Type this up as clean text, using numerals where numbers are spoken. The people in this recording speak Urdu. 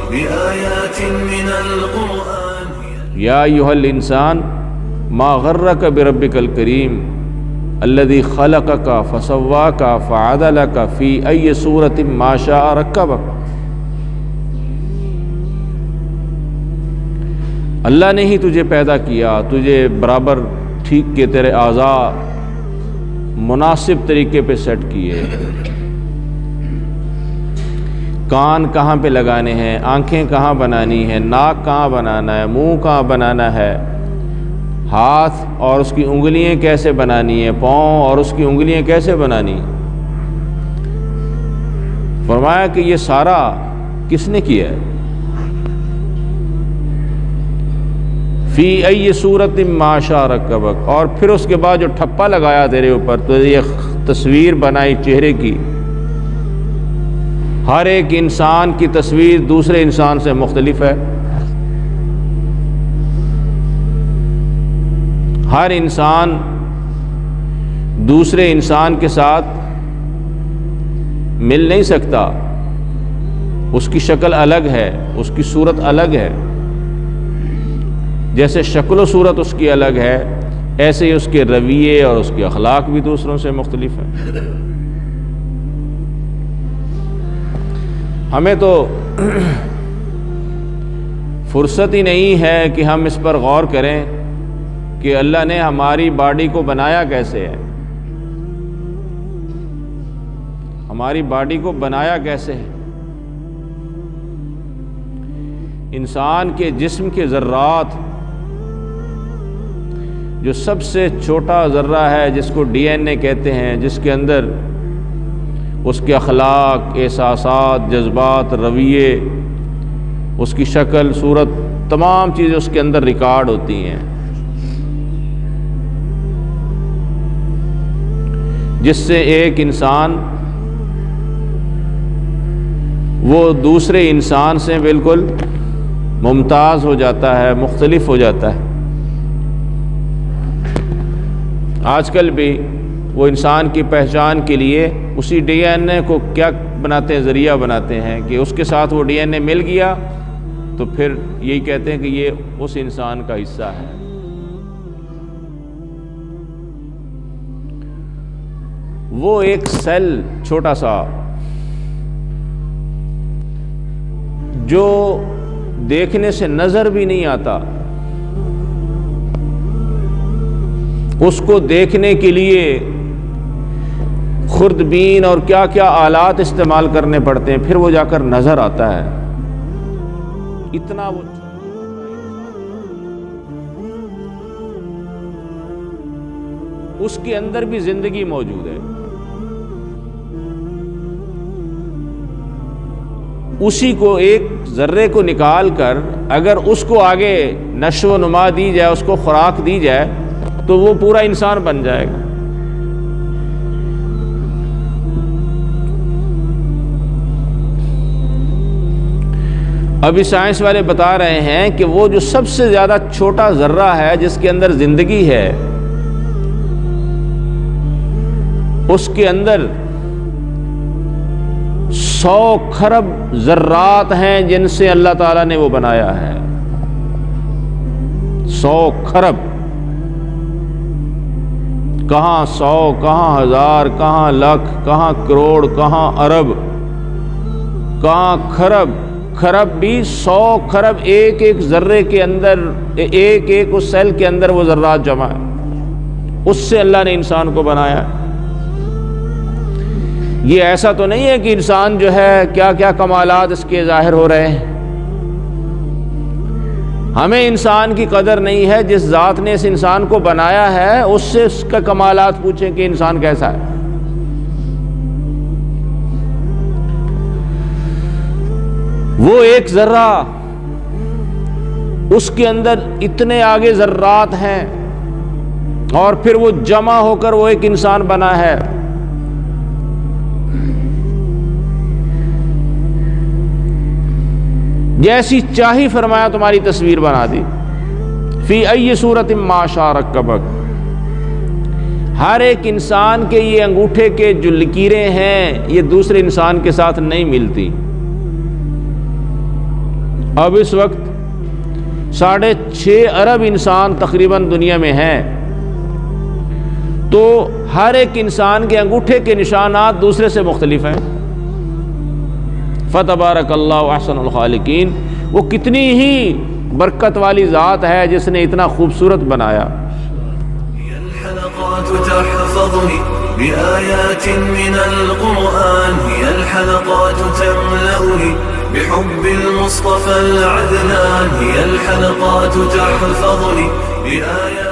بآيات من القرآن. یا ایھا الانسان ما غرک بربک الکریم الذی خلقک فسواک فعدلک فی ای صورت ما شاء رکبک. اللہ نے ہی تجھے پیدا کیا، تجھے برابر ٹھیک کے تیرے اعضاء مناسب طریقے پہ سیٹ کیے. کان کہاں پہ لگانے ہیں، آنکھیں کہاں بنانی ہیں، ناک کہاں بنانا ہے، منہ کہاں بنانا ہے، ہاتھ اور اس کی انگلیاں کیسے بنانی ہیں، پاؤں اور اس کی انگلیاں کیسے بنانی. فرمایا کہ یہ سارا کس نے کیا ہے؟ فی ای صورت ما شاء رکبک. اور پھر اس کے بعد جو ٹھپا لگایا تیرے اوپر، تو یہ تصویر بنائی چہرے کی. ہر ایک انسان کی تصویر دوسرے انسان سے مختلف ہے. ہر انسان دوسرے انسان کے ساتھ مل نہیں سکتا. اس کی شکل الگ ہے، اس کی صورت الگ ہے. جیسے شکل و صورت اس کی الگ ہے، ایسے ہی اس کے رویے اور اس کے اخلاق بھی دوسروں سے مختلف ہیں. ہمیں تو فرصت ہی نہیں ہے کہ ہم اس پر غور کریں کہ اللہ نے ہماری باڈی کو بنایا کیسے ہے، ہماری باڈی کو بنایا کیسے ہے. انسان کے جسم کے ذرات، جو سب سے چھوٹا ذرہ ہے جس کو ڈی این اے کہتے ہیں، جس کے اندر اس کے اخلاق، احساسات، جذبات، رویے، اس کی شکل، صورت، تمام چیزیں اس کے اندر ریکارڈ ہوتی ہیں، جس سے ایک انسان وہ دوسرے انسان سے بالکل ممتاز ہو جاتا ہے، مختلف ہو جاتا ہے. آج کل بھی وہ انسان کی پہچان کے لیے اسی ڈی این اے کو کیا بناتے ہیں، ذریعہ بناتے ہیں کہ اس کے ساتھ وہ ڈی این اے مل گیا تو پھر یہی کہتے ہیں کہ یہ اس انسان کا حصہ ہے. وہ ایک سیل چھوٹا سا جو دیکھنے سے نظر بھی نہیں آتا، اس کو دیکھنے کے لیے خوردبین اور کیا کیا آلات استعمال کرنے پڑتے ہیں، پھر وہ جا کر نظر آتا ہے. اتنا وہ اس کے اندر بھی زندگی موجود ہے. اسی کو ایک ذرے کو نکال کر اگر اس کو آگے نشو و نما دی جائے، اس کو خوراک دی جائے، تو وہ پورا انسان بن جائے گا. ابھی سائنس والے بتا رہے ہیں کہ وہ جو سب سے زیادہ چھوٹا ذرہ ہے جس کے اندر زندگی ہے، اس کے اندر 100 کھرب ذرات ہیں جن سے اللہ تعالیٰ نے وہ بنایا ہے. 100 کھرب، کہاں 100، کہاں 1000، کہاں لاکھ، کہاں کروڑ، کہاں ارب، کہاں کھرب. کھرب بھی 100 کھرب ایک ایک ذرے کے اندر، ایک ایک اس سیل کے اندر وہ ذرات جمع ہے. اس سے اللہ نے انسان کو بنایا ہے. یہ ایسا تو نہیں ہے کہ انسان جو ہے کیا کیا کمالات اس کے ظاہر ہو رہے ہیں. ہمیں انسان کی قدر نہیں ہے. جس ذات نے اس انسان کو بنایا ہے اس سے اس کا کمالات پوچھیں کہ انسان کیسا ہے. وہ ایک ذرہ، اس کے اندر اتنے آگے ذرات ہیں اور پھر وہ جمع ہو کر وہ ایک انسان بنا ہے. جیسی چاہی فرمایا تمہاری تصویر بنا دی. فی ای صورت ما شاء رکبک. ہر ایک انسان کے یہ انگوٹھے کے جو لکیریں ہیں یہ دوسرے انسان کے ساتھ نہیں ملتی. اب اس وقت 6.5 ارب انسان تقریباً دنیا میں ہیں، تو ہر ایک انسان کے انگوٹھے کے نشانات دوسرے سے مختلف ہیں۔ فتبارک اللہ احسن الخالقین، وہ کتنی ہی برکت والی ذات ہے جس نے اتنا خوبصورت بنایا۔ الحلقات تحفظني بآيات من القرآن، هي الحلقات تملأني بحب المصطفى العدنان، هي الحلقات تحفظني بآيات